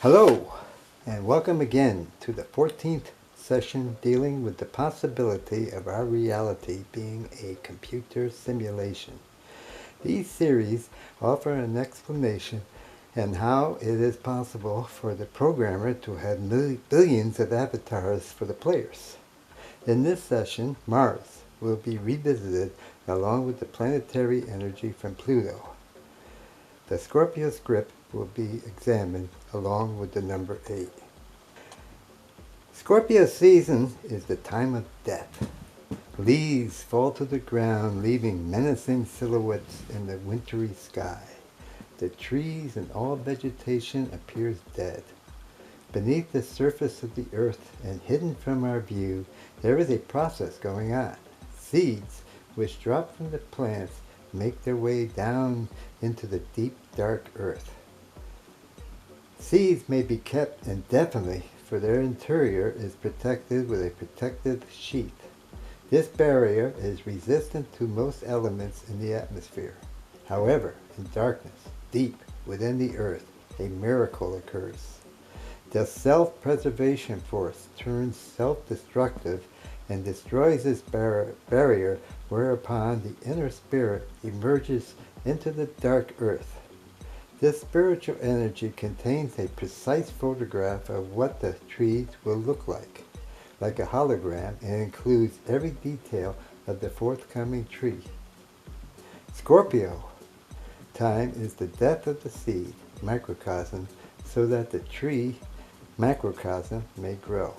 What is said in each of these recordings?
Hello, and welcome again to the 14th session dealing with the possibility of our reality being a computer simulation. These series offer an explanation and how it is possible for the programmer to have billions of avatars for the players. In this session, Mars will be revisited along with the planetary energy from Pluto. The Scorpio script will be examined along with the number 8. Scorpio season is the time of death. Leaves fall to the ground, leaving menacing silhouettes in the wintry sky. The trees and all vegetation appears dead. Beneath the surface of the earth and hidden from our view, there is a process going on. Seeds, which drop from the plants, make their way down into the deep, dark earth. Seeds may be kept indefinitely, for their interior is protected with a protective sheath. This barrier is resistant to most elements in the atmosphere. However, in darkness, deep within the earth, a miracle occurs. The self-preservation force turns self-destructive and destroys this barrier, whereupon the inner spirit emerges into the dark earth. This spiritual energy contains a precise photograph of what the trees will look like a hologram, and includes every detail of the forthcoming tree. Scorpio time is the death of the seed, microcosm, so that the tree, macrocosm, may grow.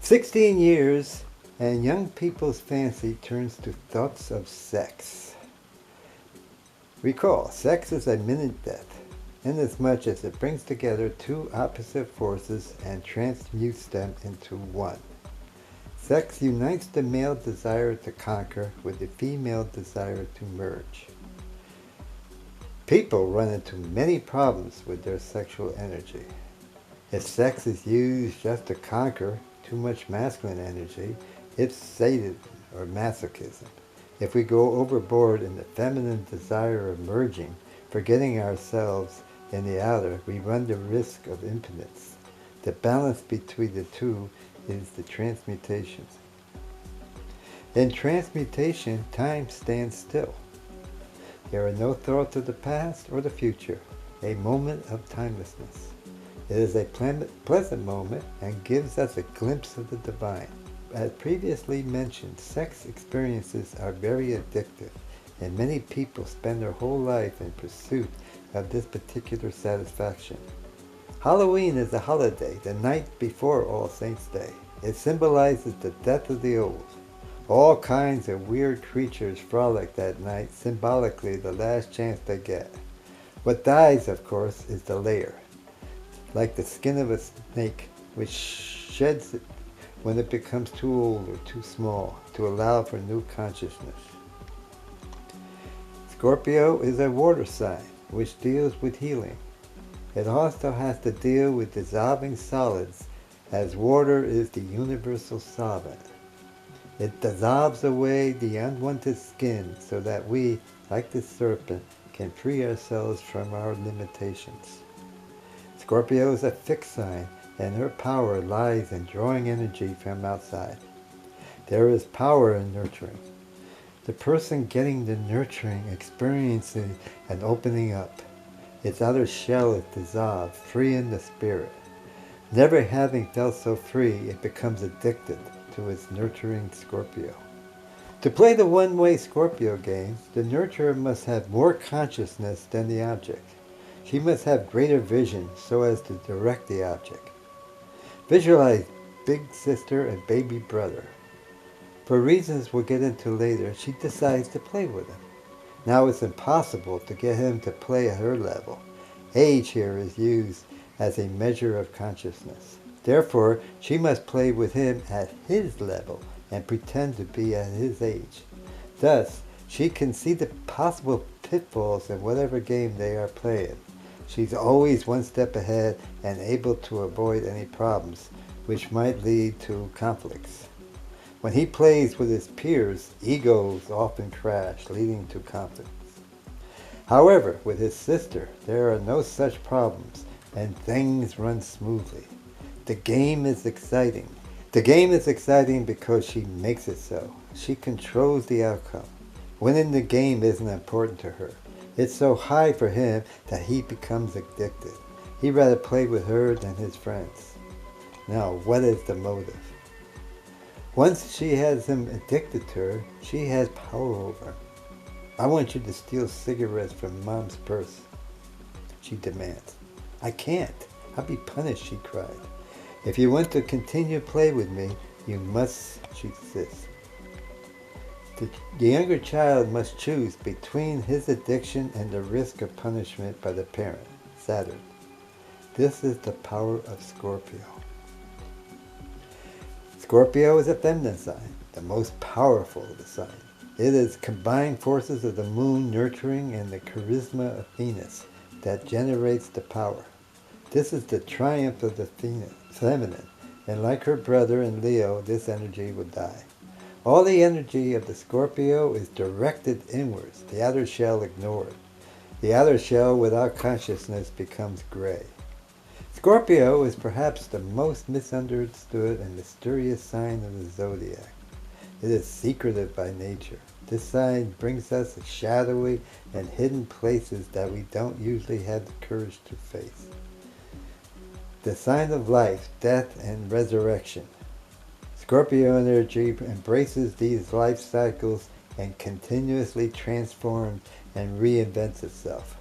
16 years and young people's fancy turns to thoughts of sex. Recall, sex is a minute death, inasmuch as it brings together two opposite forces and transmutes them into one. Sex unites the male desire to conquer with the female desire to merge. People run into many problems with their sexual energy. If sex is used just to conquer too much masculine energy, it's sadism or masochism. If we go overboard in the feminine desire of merging, forgetting ourselves in the outer, we run the risk of impotence. The balance between the two is the transmutation. In transmutation, time stands still. There are no thoughts of the past or the future, a moment of timelessness. It is a pleasant moment and gives us a glimpse of the divine. As previously mentioned, sex experiences are very addictive, and many people spend their whole life in pursuit of this particular satisfaction. Halloween is a holiday, the night before All Saints' Day. It symbolizes the death of the old. All kinds of weird creatures frolic that night, symbolically the last chance they get. What dies, of course, is the layer, like the skin of a snake, which sheds when it becomes too old or too small to allow for new consciousness. Scorpio is a water sign, which deals with healing. It also has to deal with dissolving solids, as water is the universal solvent. It dissolves away the unwanted skin so that we, like the serpent, can free ourselves from our limitations. Scorpio is a fixed sign, and her power lies in drawing energy from outside. There is power in nurturing. The person getting the nurturing experiences an opening up. Its outer shell is dissolved, free in the spirit. Never having felt so free, it becomes addicted to its nurturing Scorpio. To play the one-way Scorpio game, the nurturer must have more consciousness than the object. She must have greater vision so as to direct the object. Visualize big sister and baby brother. For reasons we'll get into later, she decides to play with him. Now it's impossible to get him to play at her level. Age here is used as a measure of consciousness. Therefore, she must play with him at his level and pretend to be at his age. Thus, she can see the possible pitfalls in whatever game they are playing. She's always one step ahead and able to avoid any problems, which might lead to conflicts. When he plays with his peers, egos often crash, leading to conflicts. However, with his sister, there are no such problems, and things run smoothly. The game is exciting. The game is exciting because she makes it so. She controls the outcome. Winning the game isn't important to her. It's so high for him that he becomes addicted. He'd rather play with her than his friends. Now, what is the motive? Once she has him addicted to her, she has power over him. I want you to steal cigarettes from Mom's purse, she demands. I can't. I'll be punished, she cried. If you want to continue to play with me, you must, she insists. The younger child must choose between his addiction and the risk of punishment by the parent, Saturn. This is the power of Scorpio. Scorpio is a feminine sign, the most powerful of the signs. It is combined forces of the moon nurturing and the charisma of Venus that generates the power. This is the triumph of the feminine, and like her brother in Leo, this energy will die. All the energy of the Scorpio is directed inwards, the outer shell ignored. The outer shell without consciousness becomes gray. Scorpio is perhaps the most misunderstood and mysterious sign of the zodiac. It is secretive by nature. This sign brings us shadowy and hidden places that we don't usually have the courage to face. The sign of life, death, and resurrection. Scorpio energy embraces these life cycles and continuously transforms and reinvents itself.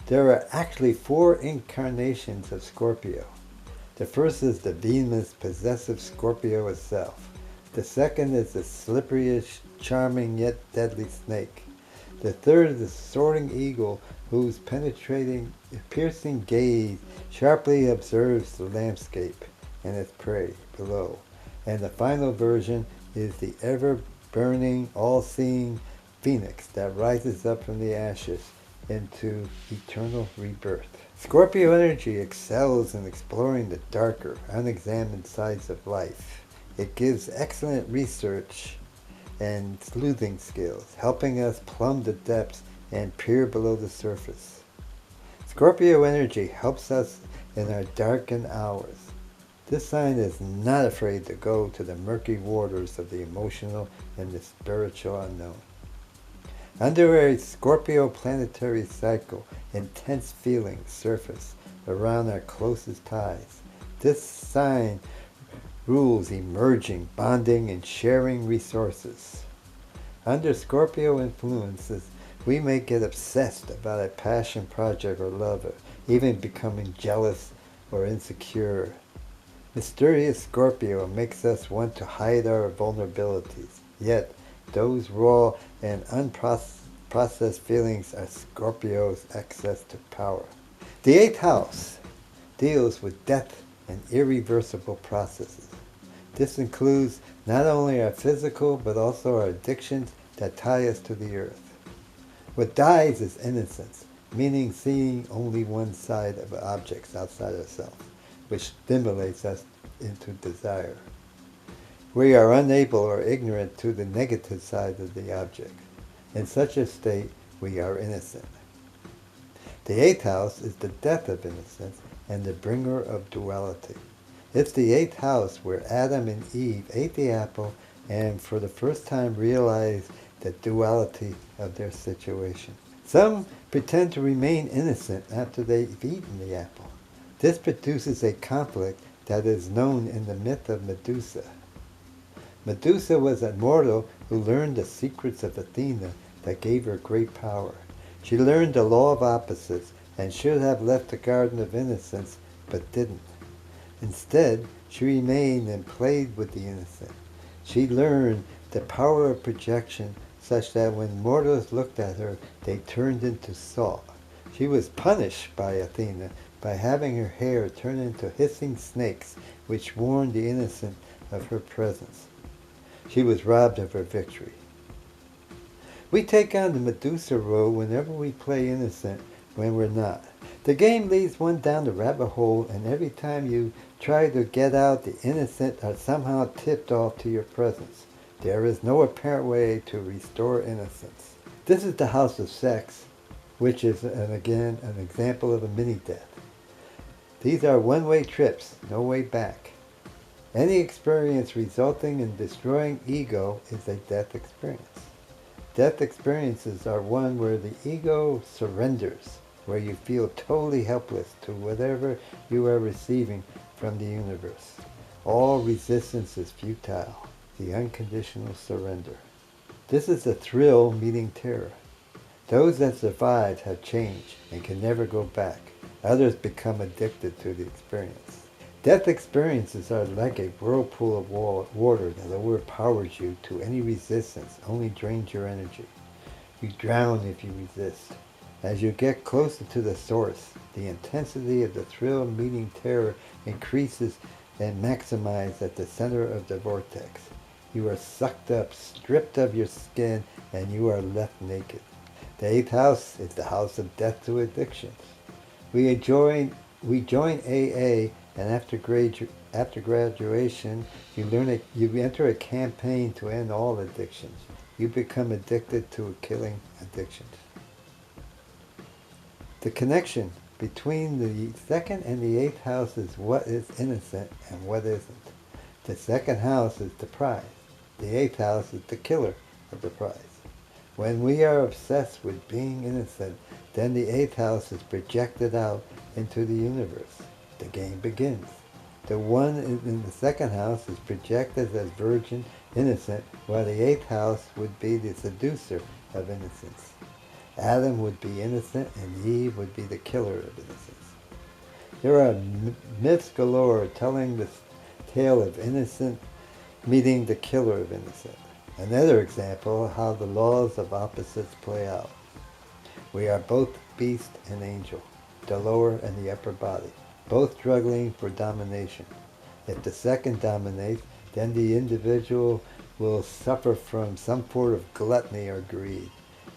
There are actually 4 incarnations of Scorpio. The first is the Venus possessive Scorpio itself. The second is the slipperish, charming yet deadly snake. The third is the soaring eagle whose piercing gaze sharply observes the landscape and its prey below. And the final version is the ever-burning, all-seeing phoenix that rises up from the ashes into eternal rebirth. Scorpio energy excels in exploring the darker, unexamined sides of life. It gives excellent research and sleuthing skills, helping us plumb the depths and peer below the surface. Scorpio energy helps us in our darkened hours. This sign is not afraid to go to the murky waters of the emotional and the spiritual unknown. Under a Scorpio planetary cycle, intense feelings surface around our closest ties. This sign rules emerging, bonding, and sharing resources. Under Scorpio influences, we may get obsessed about a passion project or love, or even becoming jealous or insecure. Mysterious Scorpio makes us want to hide our vulnerabilities, yet those raw and unprocessed feelings are Scorpio's access to power. The 8th house deals with death and irreversible processes. This includes not only our physical but also our addictions that tie us to the earth. What dies is innocence, meaning seeing only one side of objects outside ourselves, which stimulates us into desire. We are unable or ignorant to the negative side of the object. In such a state, we are innocent. The 8th house is the death of innocence and the bringer of duality. It's the 8th house where Adam and Eve ate the apple and for the first time realized the duality of their situation. Some pretend to remain innocent after they've eaten the apple. This produces a conflict that is known in the myth of Medusa. Medusa was a mortal who learned the secrets of Athena that gave her great power. She learned the law of opposites and should have left the Garden of Innocence, but didn't. Instead, she remained and played with the innocent. She learned the power of projection such that when mortals looked at her, they turned into salt. She was punished by Athena by having her hair turn into hissing snakes which warned the innocent of her presence. She was robbed of her victory. We take on the Medusa role whenever we play innocent when we're not. The game leads one down the rabbit hole, and every time you try to get out, the innocent are somehow tipped off to your presence. There is no apparent way to restore innocence. This is the house of sex, which is, again, an example of a mini-death. These are one-way trips, no way back. Any experience resulting in destroying ego is a death experience. Death experiences are one where the ego surrenders, where you feel totally helpless to whatever you are receiving from the universe. All resistance is futile, the unconditional surrender. This is a thrill meeting terror. Those that survive have changed and can never go back. Others become addicted to the experience. Death experiences are like a whirlpool of water that overpowers you to any resistance, only drains your energy. You drown if you resist. As you get closer to the source, the intensity of the thrill meeting terror increases and maximizes at the center of the vortex. You are sucked up, stripped of your skin, and you are left naked. The 8th house is the house of death to addictions. We join AA, and after graduation, you enter a campaign to end all addictions. You become addicted to killing addictions. The connection between the 2nd and the 8th house is what is innocent and what isn't. The 2nd house is the prize. The 8th house is the killer of the prize. When we are obsessed with being innocent, then the 8th house is projected out into the universe. The game begins. The one in the 2nd house is projected as virgin, innocent, while the 8th house would be the seducer of innocence. Adam would be innocent and Eve would be the killer of innocence. There are myths galore telling the tale of innocent meeting the killer of innocent. Another example of how the laws of opposites play out. We are both beast and angel, the lower and the upper body, both struggling for domination. If the 2nd dominates, then the individual will suffer from some form of gluttony or greed.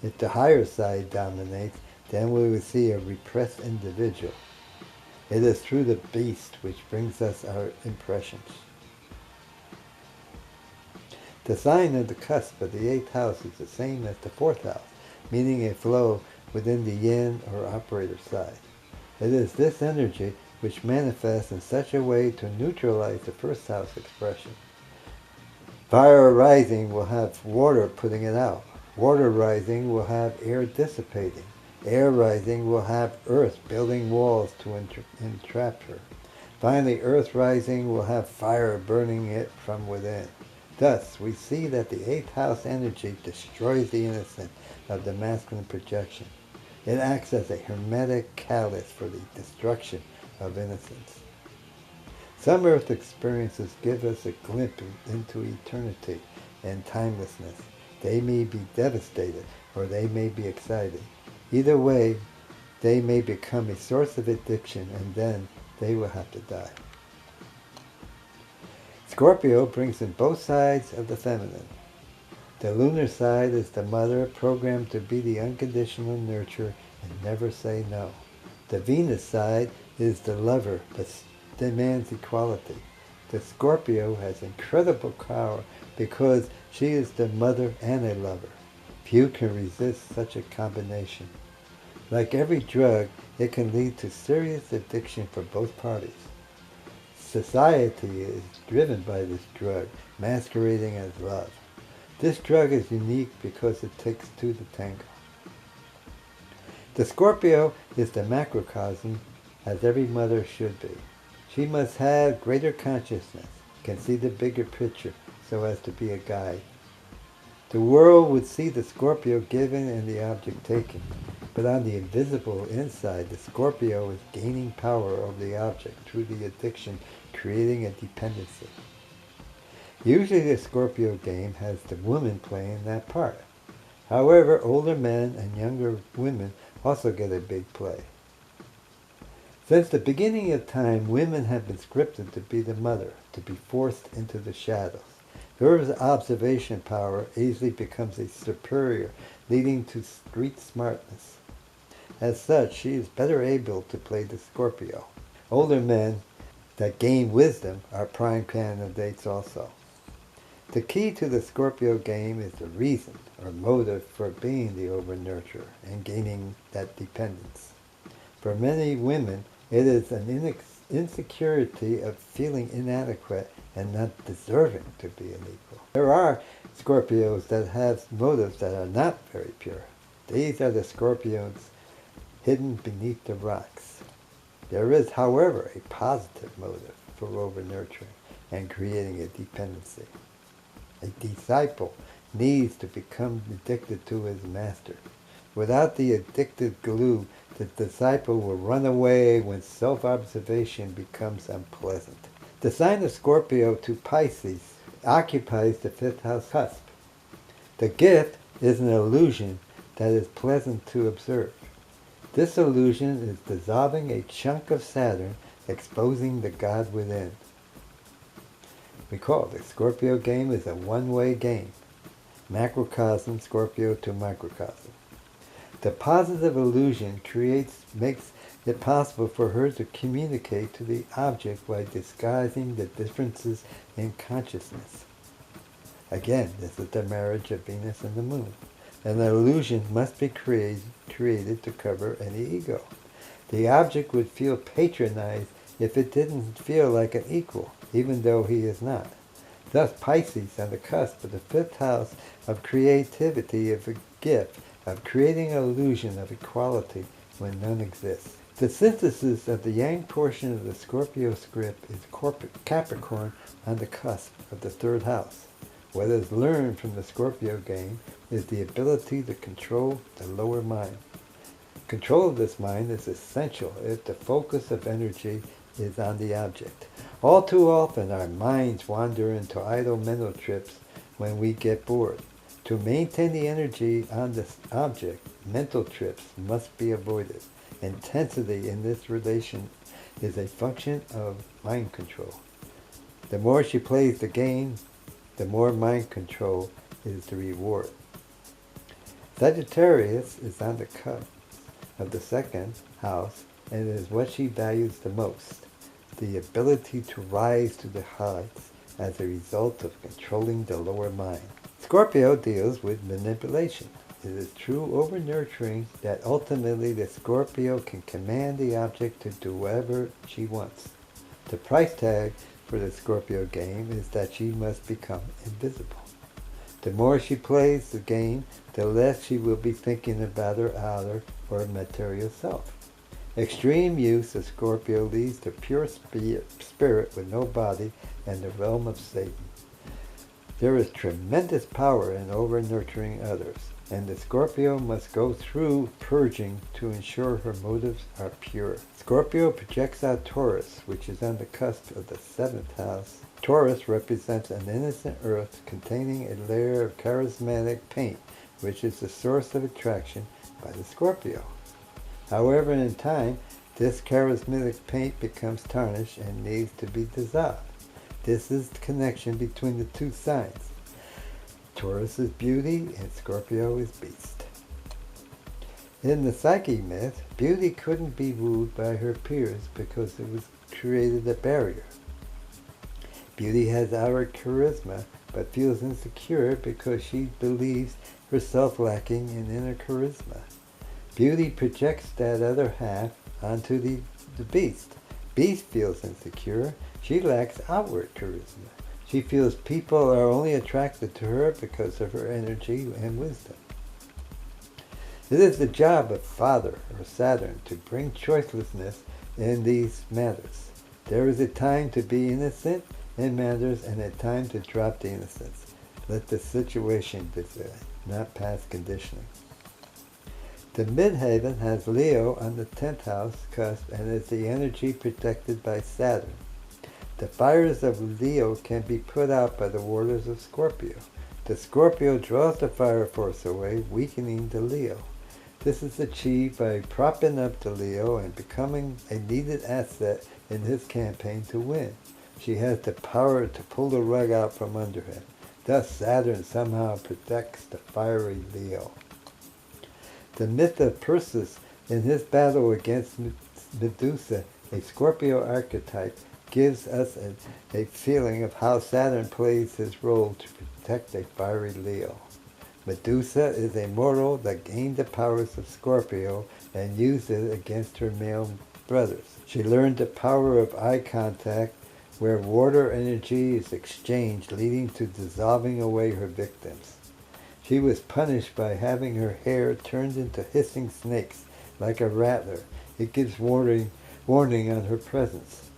If the higher side dominates, then we will see a repressed individual. It is through the beast which brings us our impressions. The sign of the cusp of the 8th house is the same as the 4th house, meaning a flow within the yin or operator side. It is this energy which manifests in such a way to neutralize the 1st house expression. Fire rising will have water putting it out. Water rising will have air dissipating. Air rising will have earth building walls to entrap her. Finally, earth rising will have fire burning it from within. Thus, we see that the 8th house energy destroys the innocent of the masculine projection. It acts as a hermetic catalyst for the destruction of innocence. Some earth experiences give us a glimpse into eternity and timelessness. They may be devastated or they may be excited. Either way, they may become a source of addiction and then they will have to die. Scorpio brings in both sides of the feminine. The lunar side is the mother programmed to be the unconditional nurturer and never say no. The Venus side is the lover that demands equality. The Scorpio has incredible power because she is the mother and a lover. Few can resist such a combination. Like every drug, it can lead to serious addiction for both parties. Society is driven by this drug, masquerading as love. This drug is unique because it takes two to tango. The Scorpio is the macrocosm, as every mother should be. She must have greater consciousness, can see the bigger picture, so as to be a guide. The world would see the Scorpio given and the object taken, but on the invisible inside, the Scorpio is gaining power over the object through the addiction, creating a dependency. Usually the Scorpio game has the woman playing that part. However, older men and younger women also get a big play. Since the beginning of time, women have been scripted to be the mother, to be forced into the shadows. Her observation power easily becomes a superior, leading to street smartness. As such, she is better able to play the Scorpio. Older men that gain wisdom are prime candidates also. The key to the Scorpio game is the reason or motive for being the over-nurturer and gaining that dependence. For many women, it is an insecurity of feeling inadequate and not deserving to be an equal. There are Scorpios that have motives that are not very pure. These are the Scorpios hidden beneath the rocks. There is, however, a positive motive for over-nurturing and creating a dependency. A disciple needs to become addicted to his master. Without the addictive glue, the disciple will run away when self-observation becomes unpleasant. The sign of Scorpio to Pisces occupies the fifth house cusp. The gift is an illusion that is pleasant to observe. This illusion is dissolving a chunk of Saturn, exposing the God within. Recall, the Scorpio game is a one-way game. Macrocosm, Scorpio to microcosm. The positive illusion makes it possible for her to communicate to the object by disguising the differences in consciousness. Again, this is the marriage of Venus and the Moon. An illusion must be created to cover any ego. The object would feel patronized if it didn't feel like an equal, even though he is not. Thus, Pisces, on the cusp of the fifth house of creativity, of a gift, of creating an illusion of equality when none exists. The synthesis of the yang portion of the Scorpio script is Capricorn on the cusp of the third house. What is learned from the Scorpio game is the ability to control the lower mind. Control of this mind is essential if the focus of energy is on the object. All too often our minds wander into idle mental trips when we get bored. To maintain the energy on this object, mental trips must be avoided. Intensity in this relation is a function of mind control. The more she plays the game, the more mind control is the reward. Sagittarius is on the cusp of the second house and is what she values the most, the ability to rise to the heights as a result of controlling the lower mind. Scorpio deals with manipulation. It is true over-nurturing that ultimately the Scorpio can command the object to do whatever she wants. The price tag for the Scorpio game is that she must become invisible. The more she plays the game, the less she will be thinking about her outer or material self. Extreme use of Scorpio leads to pure spirit with no body and the realm of Satan. There is tremendous power in over-nurturing others, and the Scorpio must go through purging to ensure her motives are pure. Scorpio projects out Taurus, which is on the cusp of the seventh house. Taurus represents an innocent earth containing a layer of charismatic paint, which is the source of attraction by the Scorpio. However, in time, this charismatic paint becomes tarnished and needs to be dissolved. This is the connection between the two signs. Taurus is beauty and Scorpio is beast. In the Psyche myth, beauty couldn't be wooed by her peers because it was created a barrier. Beauty has outer charisma, but feels insecure because she believes herself lacking in inner charisma. Beauty projects that other half onto the beast. Beast feels insecure. She lacks outward charisma. She feels people are only attracted to her because of her energy and wisdom. It is the job of Father or Saturn to bring choicelessness in these matters. There is a time to be innocent in matters and a time to drop the innocence. Let the situation decide, not past conditioning. The midheaven has Leo on the 10th house cusp and is the energy protected by Saturn. The fires of Leo can be put out by the waters of Scorpio. The Scorpio draws the fire force away, weakening the Leo. This is achieved by propping up the Leo and becoming a needed asset in his campaign to win. She has the power to pull the rug out from under him. Thus Saturn somehow protects the fiery Leo. The myth of Perseus in his battle against Medusa, a Scorpio archetype, gives us a feeling of how Saturn plays his role to protect a fiery Leo. Medusa is a mortal that gained the powers of Scorpio and used it against her male brothers. She learned the power of eye contact, where water energy is exchanged, leading to dissolving away her victims. She was punished by having her hair turned into hissing snakes, like a rattler. It gives warning on her presence.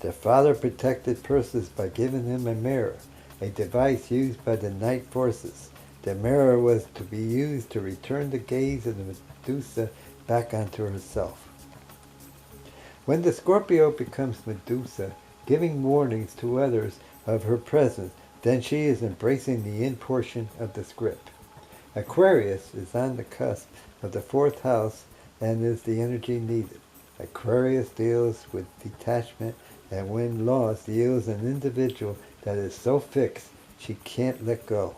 Their father protected Perseus by giving him a mirror, a device used by the night forces. The mirror was to be used to return the gaze of the Medusa back onto herself. When the Scorpio becomes Medusa, giving warnings to others of her presence, then she is embracing the in portion of the script. Aquarius is on the cusp of the fourth house and is the energy needed. Aquarius deals with detachment, and when lost, yields an individual that is so fixed she can't let go.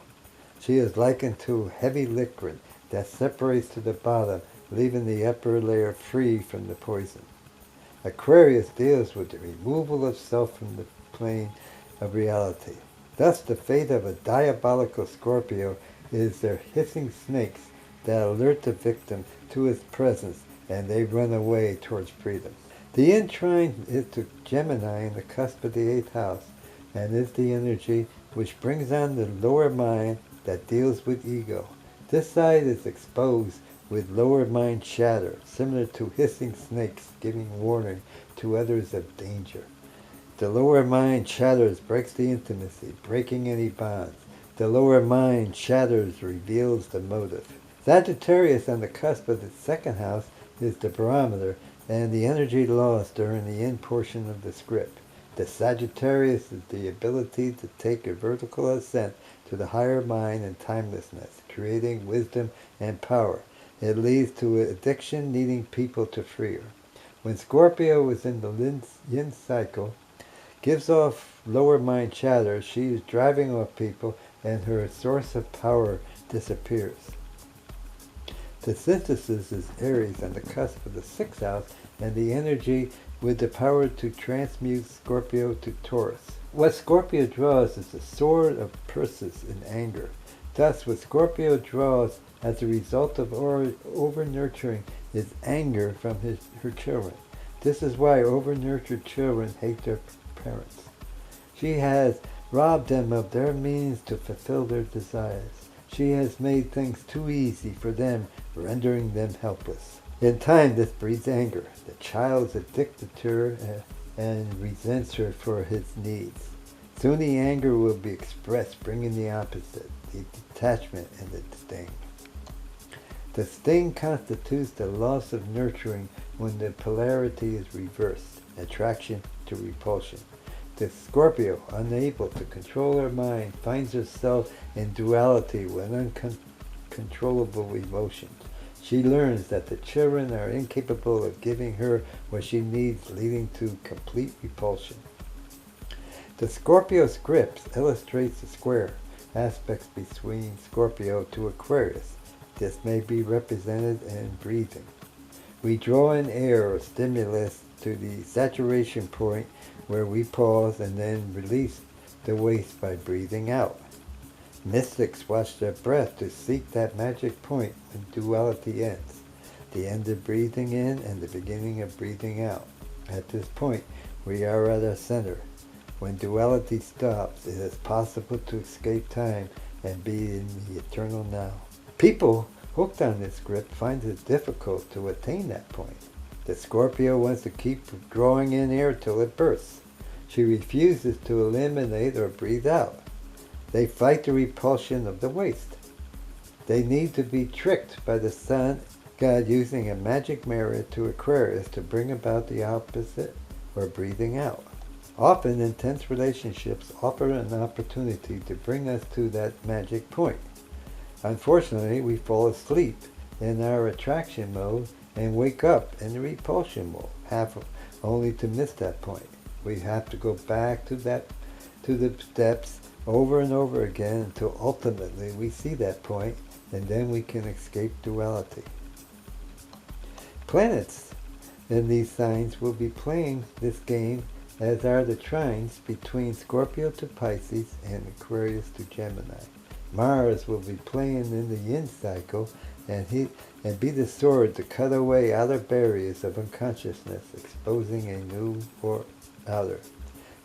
She is likened to heavy liquid that separates to the bottom, leaving the upper layer free from the poison. Aquarius deals with the removal of self from the plane of reality. Thus, the fate of a diabolical Scorpio is their hissing snakes that alert the victim to his presence, and they run away towards freedom. The end trine is to Gemini in the cusp of the 8th house, and is the energy which brings on the lower mind that deals with ego. This side is exposed with lower mind chatter, similar to hissing snakes giving warning to others of danger. The lower mind chatters breaks the intimacy, breaking any bonds. The lower mind chatters reveals the motive. Sagittarius on the cusp of the 2nd house is the barometer and the energy lost during the end portion of the script. The Sagittarius is the ability to take a vertical ascent to the higher mind and timelessness, creating wisdom and power. It leads to addiction, needing people to free her. When Scorpio is in the yin cycle, gives off lower mind chatter, she is driving off people and her source of power disappears. The synthesis is Aries on the cusp of the 6th house and the energy with the power to transmute Scorpio to Taurus. What Scorpio draws is the sword of Perseus in anger. Thus, what Scorpio draws as a result of over-nurturing is anger from her children. This is why over-nurtured children hate their parents. She has robbed them of their means to fulfill their desires. She has made things too easy for them, rendering them helpless. In time, this breeds anger. The child is addicted to her and resents her for his needs. Soon the anger will be expressed, bringing the opposite, the detachment and the sting. The sting constitutes the loss of nurturing when the polarity is reversed, attraction to repulsion. The Scorpio, unable to control her mind, finds herself in duality with uncontrollable emotions. She learns that the children are incapable of giving her what she needs, leading to complete repulsion. The Scorpio script illustrates the square aspects between Scorpio to Aquarius. This may be represented in breathing. We draw in air or stimulus to the saturation point where we pause and then release the waste by breathing out. Mystics watch their breath to seek that magic point when duality ends, the end of breathing in and the beginning of breathing out. At this point, we are at our center. When duality stops, it is possible to escape time and be in the eternal now. People hooked on this script find it difficult to attain that point. The Scorpio wants to keep drawing in air till it bursts. She refuses to eliminate or breathe out. They fight the repulsion of the waste. They need to be tricked by the sun god using a magic mirror to Aquarius to bring about the opposite, or breathing out. Often intense relationships offer an opportunity to bring us to that magic point. Unfortunately, we fall asleep in our attraction mode and wake up in the repulsion mode, only to miss that point. We have to go back to the steps over and over again until ultimately we see that point, and then we can escape duality. Planets in these signs will be playing this game as are the trines between Scorpio to Pisces and Aquarius to Gemini. Mars will be playing in the yin cycle and be the sword to cut away outer barriers of unconsciousness, exposing a new or outer.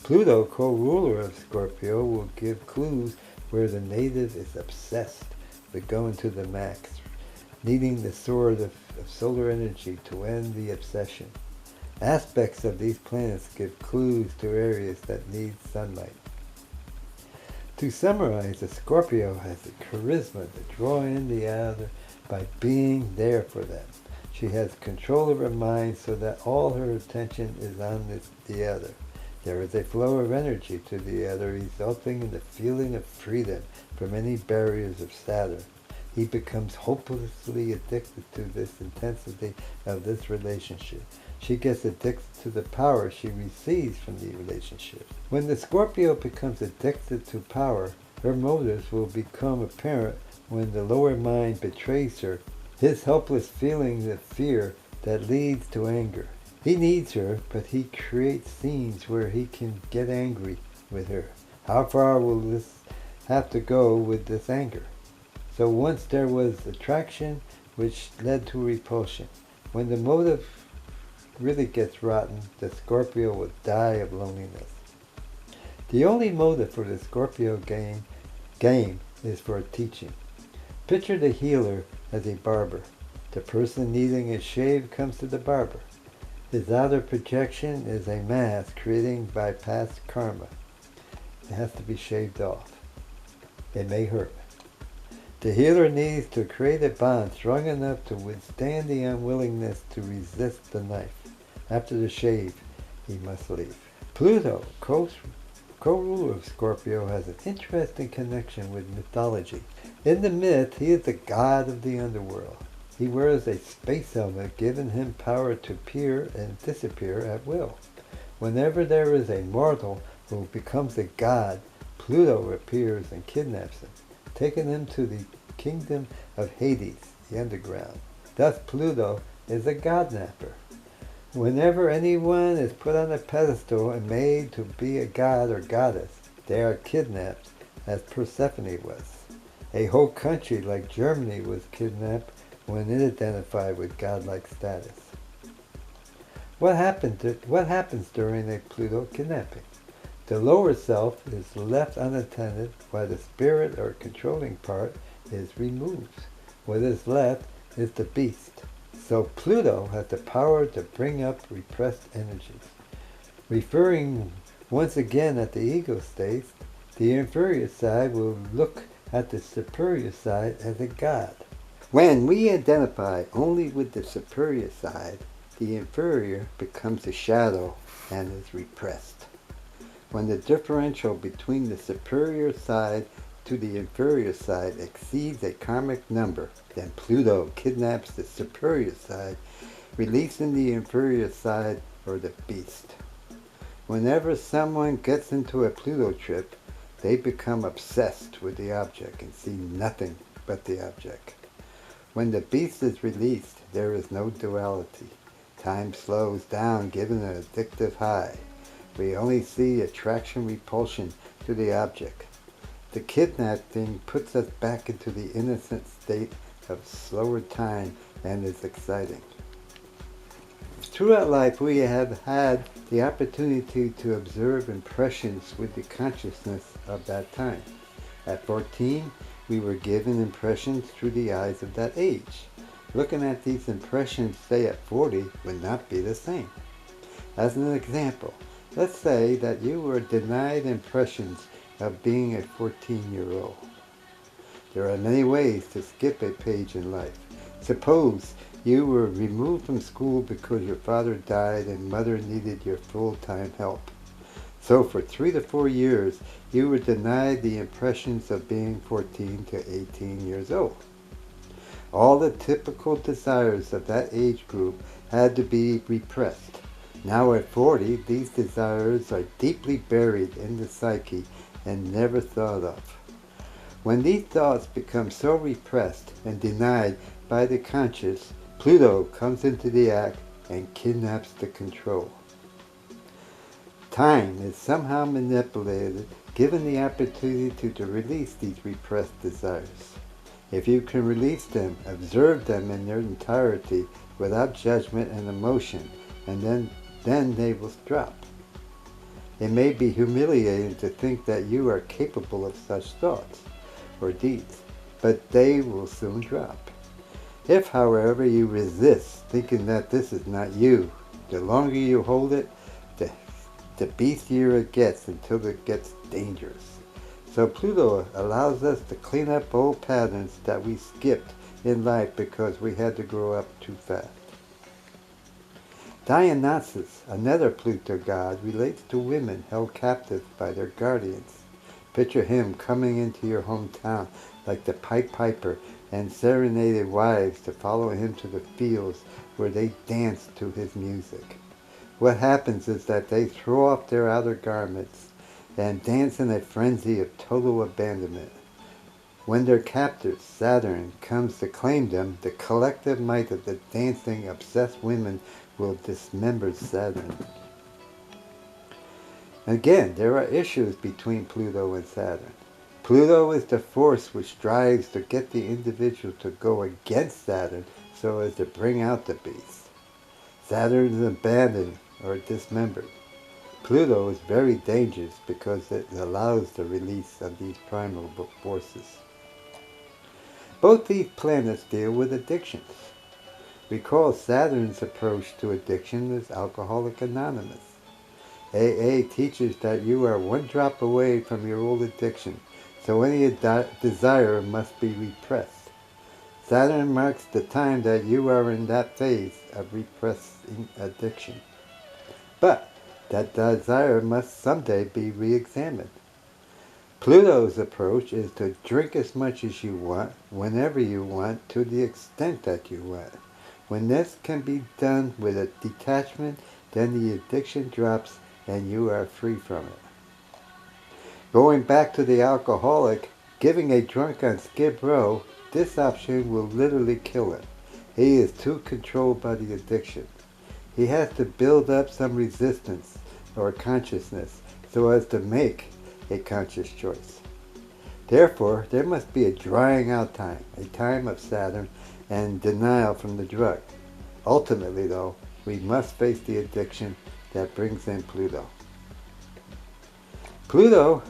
Pluto, co-ruler of Scorpio, will give clues where the native is obsessed with going to the max, needing the sword of solar energy to end the obsession. Aspects of these planets give clues to areas that need sunlight. To summarize, the Scorpio has the charisma to draw in the other by being there for them. She has control of her mind so that all her attention is on the other. There is a flow of energy to the other, resulting in the feeling of freedom from any barriers of Saturn. He becomes hopelessly addicted to this intensity of this relationship. She gets addicted to the power she receives from the relationship. When the Scorpio becomes addicted to power, her motives will become apparent when the lower mind betrays her, his helpless feelings of fear that leads to anger. He needs her, but he creates scenes where he can get angry with her. How far will this have to go with this anger? So once there was attraction, which led to repulsion. When the motive really gets rotten, the Scorpio will die of loneliness. The only motive for the Scorpio game is for teaching. Picture the healer as a barber. The person needing a shave comes to the barber. His outer projection is a mask created by past karma. It has to be shaved off. It may hurt. The healer needs to create a bond strong enough to withstand the unwillingness to resist the knife. After the shave, he must leave. Pluto, co-ruler of Scorpio, has an interesting connection with mythology. In the myth, he is the god of the underworld. He wears a space helmet, giving him power to appear and disappear at will. Whenever there is a mortal who becomes a god, Pluto appears and kidnaps him, taking him to the kingdom of Hades, the underground. Thus Pluto is a godnapper. Whenever anyone is put on a pedestal and made to be a god or goddess, they are kidnapped, as Persephone was. A whole country like Germany was kidnapped when it identified with godlike status. What happens during a Pluto kidnapping? The lower self is left unattended while the spirit or controlling part is removed. What is left is the beast. So Pluto has the power to bring up repressed energies. Referring once again at the ego states, the inferior side will look at the superior side as a god. When we identify only with the superior side, the inferior becomes a shadow and is repressed. When the differential between the superior side to the inferior side exceeds a karmic number, then Pluto kidnaps the superior side, releasing the inferior side or the beast. Whenever someone gets into a Pluto trip, they become obsessed with the object and see nothing but the object. When the beast is released, there is no duality. Time slows down, giving an addictive high. We only see attraction-repulsion to the object. The kidnapping puts us back into the innocent state of slower time and is exciting. Throughout life, we have had the opportunity to observe impressions with the consciousness of that time. At 14, we were given impressions through the eyes of that age. Looking at these impressions, say at 40, would not be the same. As an example, let's say that you were denied impressions of being a 14-year-old. There are many ways to skip a page in life. Suppose you were removed from school because your father died and mother needed your full-time help. So for 3 to 4 years, you were denied the impressions of being 14 to 18 years old. All the typical desires of that age group had to be repressed. Now at 40, these desires are deeply buried in the psyche and never thought of. When these thoughts become so repressed and denied by the conscious, Pluto comes into the act and kidnaps the control. Time is somehow manipulated, given the opportunity to release these repressed desires. If you can release them, observe them in their entirety without judgment and emotion, and then they will drop. It may be humiliating to think that you are capable of such thoughts or deeds, but they will soon drop. If, however, you resist, thinking that this is not you, the longer you hold it, the beastier it gets until it gets dangerous. So Pluto allows us to clean up old patterns that we skipped in life because we had to grow up too fast. Dionysus, another Pluto god, relates to women held captive by their guardians. Picture him coming into your hometown like the Pied Piper and serenaded wives to follow him to the fields where they dance to his music. What happens is that they throw off their outer garments and dance in a frenzy of total abandonment. When their captor, Saturn, comes to claim them, the collective might of the dancing, obsessed women will dismember Saturn. Again, there are issues between Pluto and Saturn. Pluto is the force which strives to get the individual to go against Saturn so as to bring out the beast. Saturn is abandoned or dismembered. Pluto is very dangerous because it allows the release of these primal forces. Both these planets deal with addictions. Recall Saturn's approach to addiction is Alcoholics Anonymous. AA teaches that you are one drop away from your old addiction, so any desire must be repressed. Saturn marks the time that you are in that phase of repressing addiction. But that desire must someday be re-examined. Pluto's approach is to drink as much as you want, whenever you want, to the extent that you want. When this can be done with a detachment, then the addiction drops and you are free from it. Going back to the alcoholic, giving a drunk on Skid Row, this option will literally kill him. He is too controlled by the addiction. He has to build up some resistance or consciousness so as to make a conscious choice. Therefore, there must be a drying out time, a time of Saturn and denial from the drug. Ultimately, though, we must face the addiction that brings in Pluto. Pluto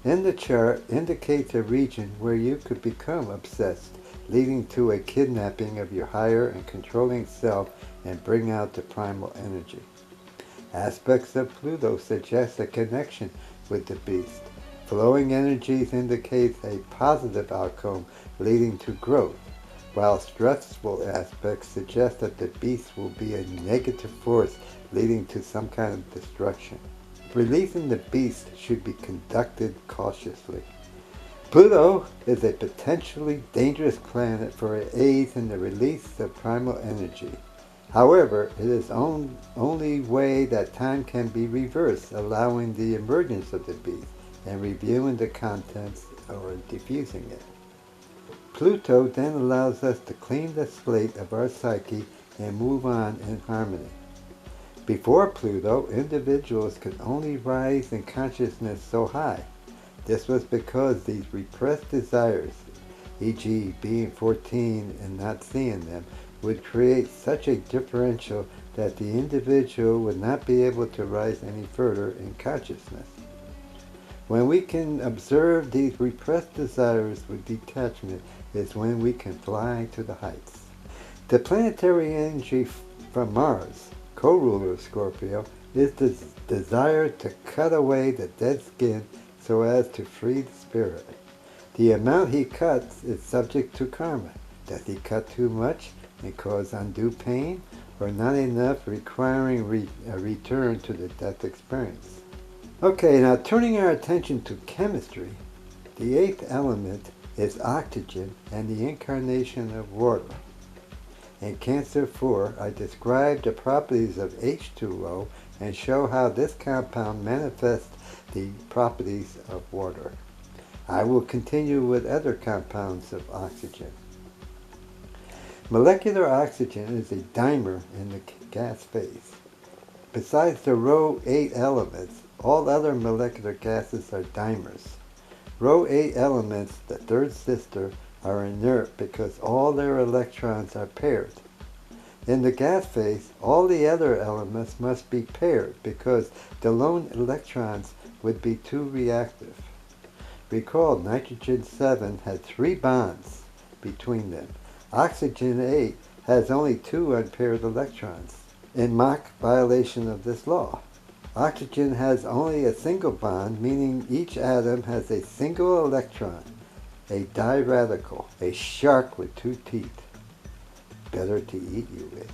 in the chart indicates a region where you could become obsessed, leading to a kidnapping of your higher and controlling self and bring out the primal energy. Aspects of Pluto suggest a connection with the beast. Flowing energies indicates a positive outcome leading to growth, while stressful aspects suggest that the beast will be a negative force leading to some kind of destruction. Releasing the beast should be conducted cautiously. Pluto is a potentially dangerous planet for it aids in the release of primal energy. However, it is the only way that time can be reversed, allowing the emergence of the beast and reviewing the contents or diffusing it. Pluto then allows us to clean the slate of our psyche and move on in harmony. Before Pluto, individuals could only rise in consciousness so high. This was because these repressed desires, e.g. being 14 and not seeing them, would create such a differential that the individual would not be able to rise any further in consciousness. When we can observe these repressed desires with detachment is when we can fly to the heights. The planetary energy from Mars, co-ruler of Scorpio, is the desire to cut away the dead skin so as to free the spirit. The amount he cuts is subject to karma. Does he cut too much and cause undue pain, or not enough, requiring a return to the death experience? Okay, now turning our attention to chemistry, the eighth element is oxygen and the incarnation of water. In Cancer 4, I describe the properties of H2O and show how this compound manifests the properties of water. I will continue with other compounds of oxygen. Molecular oxygen is a dimer in the gas phase. Besides the row 8 elements, All other molecular gases are dimers. Row 8 elements, the third sister, are inert because all their electrons are paired. In the gas phase, all the other elements must be paired because the lone electrons would be too reactive. Recall, nitrogen 7 had 3 bonds between them. Oxygen 8 has only 2 unpaired electrons, in mock violation of this law. Oxygen has only a single bond, meaning each atom has a single electron, a diradical, a shark with 2 teeth. Better to eat you with.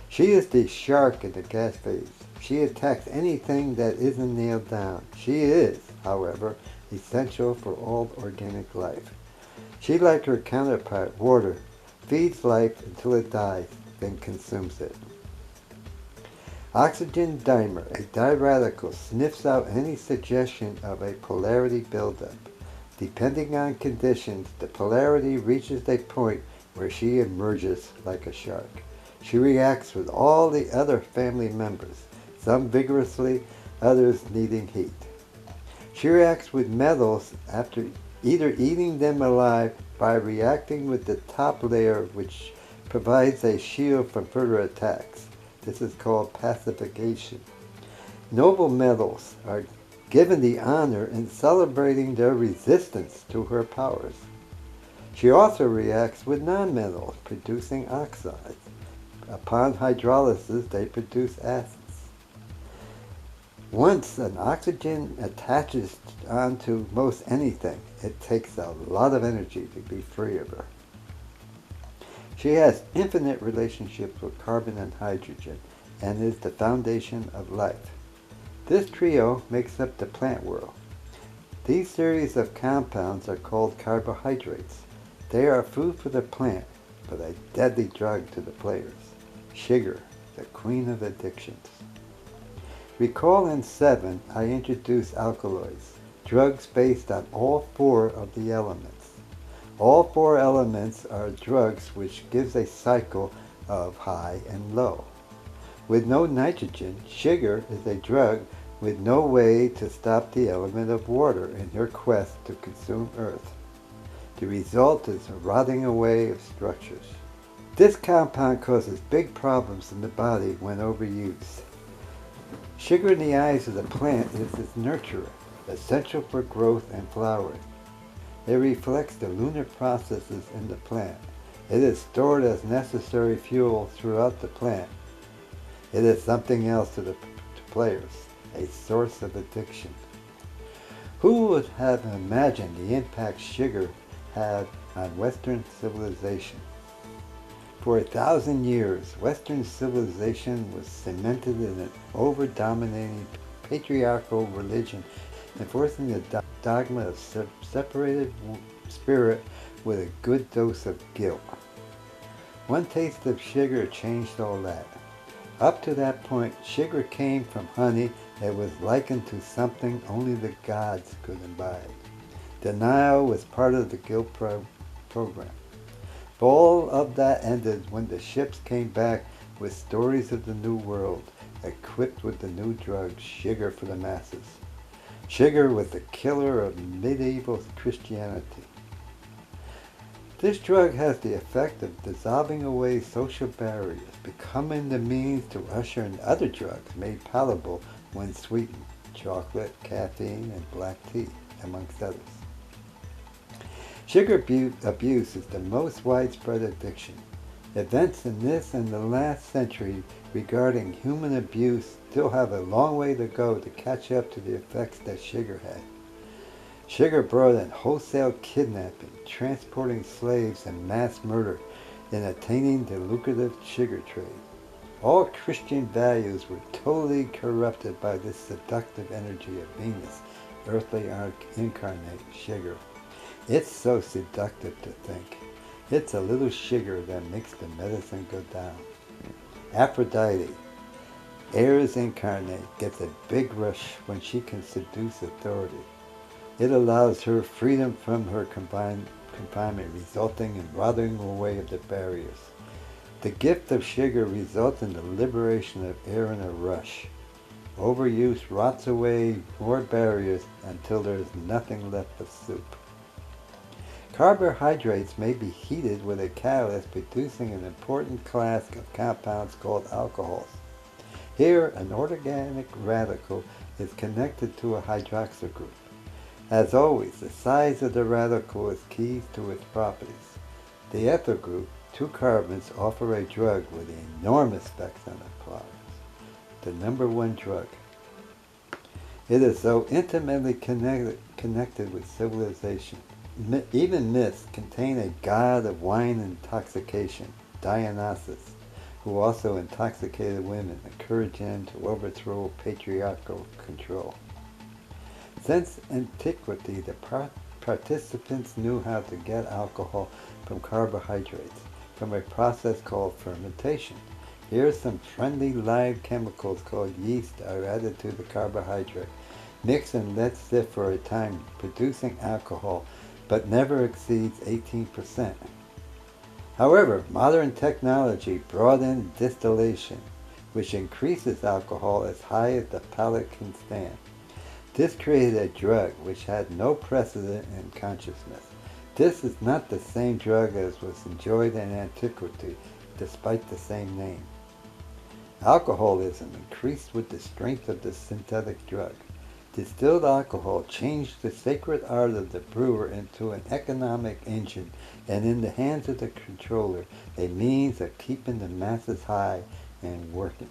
She is the shark in the gas phase. She attacks anything that isn't nailed down. She is, however, essential for all organic life. She, like her counterpart, water, feeds life until it dies, then consumes it. Oxygen dimer, a diradical, sniffs out any suggestion of a polarity buildup. Depending on conditions, the polarity reaches a point where she emerges like a shark. She reacts with all the other family members, some vigorously, others needing heat. She reacts with metals after either eating them alive by reacting with the top layer, which provides a shield from further attacks. This is called pacification. Noble metals are given the honor in celebrating their resistance to her powers. She also reacts with nonmetals, producing oxides. Upon hydrolysis, they produce acids. Once an oxygen attaches onto most anything, it takes a lot of energy to be free of her. She has infinite relationships with carbon and hydrogen and is the foundation of life. This trio makes up the plant world. These series of compounds are called carbohydrates. They are food for the plant, but a deadly drug to the players. Sugar, the queen of addictions. Recall in 7, I introduced alkaloids, drugs based on all 4 of the elements. All 4 elements are drugs which gives a cycle of high and low. With no nitrogen, sugar is a drug with no way to stop the element of water in her quest to consume Earth. The result is a rotting away of structures. This compound causes big problems in the body when overused. Sugar in the eyes of the plant is its nurturer, essential for growth and flowering. It reflects the lunar processes in the plant. It is stored as necessary fuel throughout the plant. It is something else to players, a source of addiction. Who would have imagined the impact sugar had on Western civilization? For 1,000 years, Western civilization was cemented in an over-dominating patriarchal religion, enforcing the dogma of separated spirit with a good dose of guilt. One taste of sugar changed all that. Up to that point, sugar came from honey that was likened to something only the gods could imbibe. Denial was part of the guilt program. But all of that ended when the ships came back with stories of the New World, equipped with the new drug, sugar for the masses. Sugar was the killer of medieval Christianity. This drug has the effect of dissolving away social barriers, becoming the means to usher in other drugs made palatable when sweetened, chocolate, caffeine, and black tea, amongst others. Sugar abuse is the most widespread addiction. Events in this and the last century regarding human abuse still have a long way to go to catch up to the effects that sugar had. Sugar brought in wholesale kidnapping, transporting slaves, and mass murder in attaining the lucrative sugar trade. All Christian values were totally corrupted by this seductive energy of Venus, earthly incarnate sugar. It's so seductive to think. It's a little sugar that makes the medicine go down. Aphrodite, Ares incarnate, gets a big rush when she can seduce authority. It allows her freedom from her confinement, resulting in rotting away of the barriers. The gift of sugar results in the liberation of air in a rush. Overuse rots away more barriers until there is nothing left but soup. Carbohydrates may be heated with a catalyst producing an important class of compounds called alcohols. Here, an organic radical is connected to a hydroxyl group. As always, the size of the radical is key to its properties. The ethyl group, 2 carbons, offer a drug with enormous effects on the flowers. The number 1 drug. It is so intimately connected with civilization. Even myths contain a god of wine intoxication, Dionysus, who also intoxicated women, encouraging them to overthrow patriarchal control. Since antiquity, the participants knew how to get alcohol from carbohydrates, from a process called fermentation. Here some friendly live chemicals called yeast are added to the carbohydrate. Mix and let sit for a time, producing alcohol, but never exceeds 18%. However, modern technology brought in distillation, which increases alcohol as high as the palate can stand. This created a drug which had no precedent in consciousness. This is not the same drug as was enjoyed in antiquity, despite the same name. Alcoholism increased with the strength of the synthetic drug. Distilled alcohol changed the sacred art of the brewer into an economic engine, and in the hands of the controller, a means of keeping the masses high and working.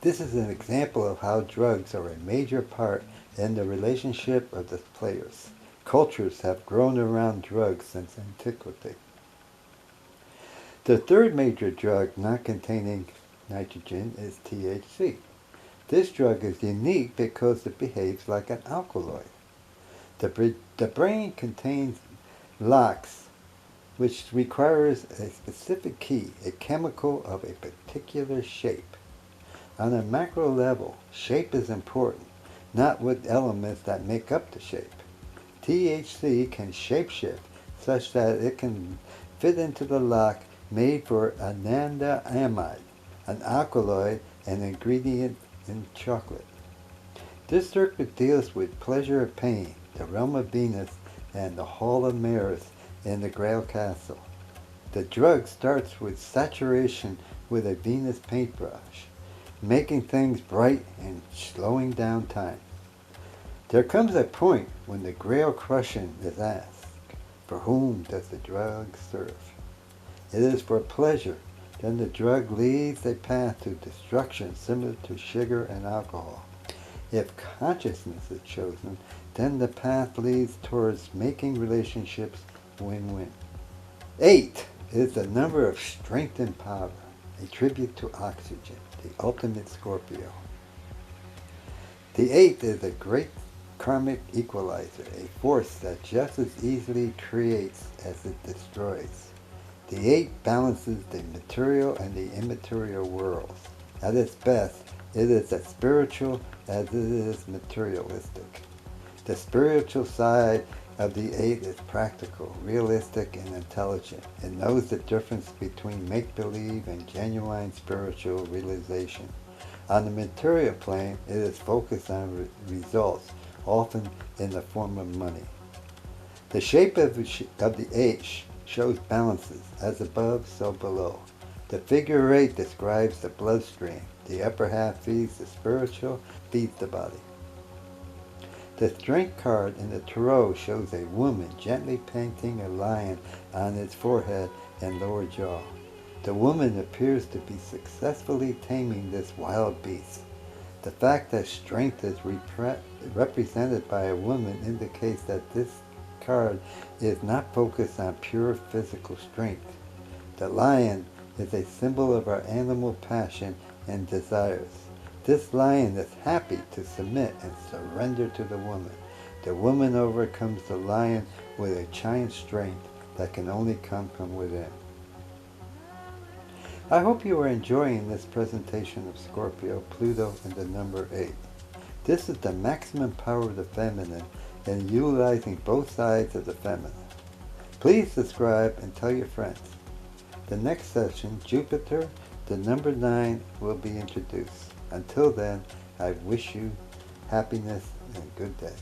This is an example of how drugs are a major part in the relationship of the players. Cultures have grown around drugs since antiquity. The third major drug not containing nitrogen is THC. This drug is unique because it behaves like an alkaloid. The brain contains LOX, which requires a specific key, a chemical of a particular shape. On a macro level, shape is important, not what elements that make up the shape. THC can shapeshift such that it can fit into the lock made for anandamide, an alkaloid and ingredient in chocolate. This circuit deals with pleasure or pain, the realm of Venus, and the Hall of Mirrors in the Grail Castle. The drug starts with saturation with a Venus paintbrush, making things bright and slowing down time. There comes a point when the Grail crushing is asked, for whom does the drug serve? It is for pleasure. Then the drug leads a path to destruction similar to sugar and alcohol. If consciousness is chosen, then the path leads towards making relationships win-win. 8 is the number of strength and power, a tribute to oxygen, the ultimate Scorpio. The 8 is a great karmic equalizer, a force that just as easily creates as it destroys. The 8 balances the material and the immaterial worlds. At its best, it is as spiritual as it is materialistic. The spiritual side of the 8 is practical, realistic, and intelligent. It knows the difference between make-believe and genuine spiritual realization. On the material plane, it is focused on results, often in the form of money. The shape of the 8 shows balances, as above, so below. The figure 8 describes the bloodstream. The upper half feeds the spiritual, feeds the body. The strength card in the tarot shows a woman gently painting a lion on its forehead and lower jaw. The woman appears to be successfully taming this wild beast. The fact that strength is represented by a woman indicates that this card is not focused on pure physical strength. The lion is a symbol of our animal passion and desires. This lion is happy to submit and surrender to the woman. The woman overcomes the lion with a giant strength that can only come from within. I hope you are enjoying this presentation of Scorpio, Pluto, and the number 8. This is the maximum power of the feminine and utilizing both sides of the feminine. Please subscribe and tell your friends. The next session, Jupiter, the number 9, will be introduced. Until then, I wish you happiness and good day.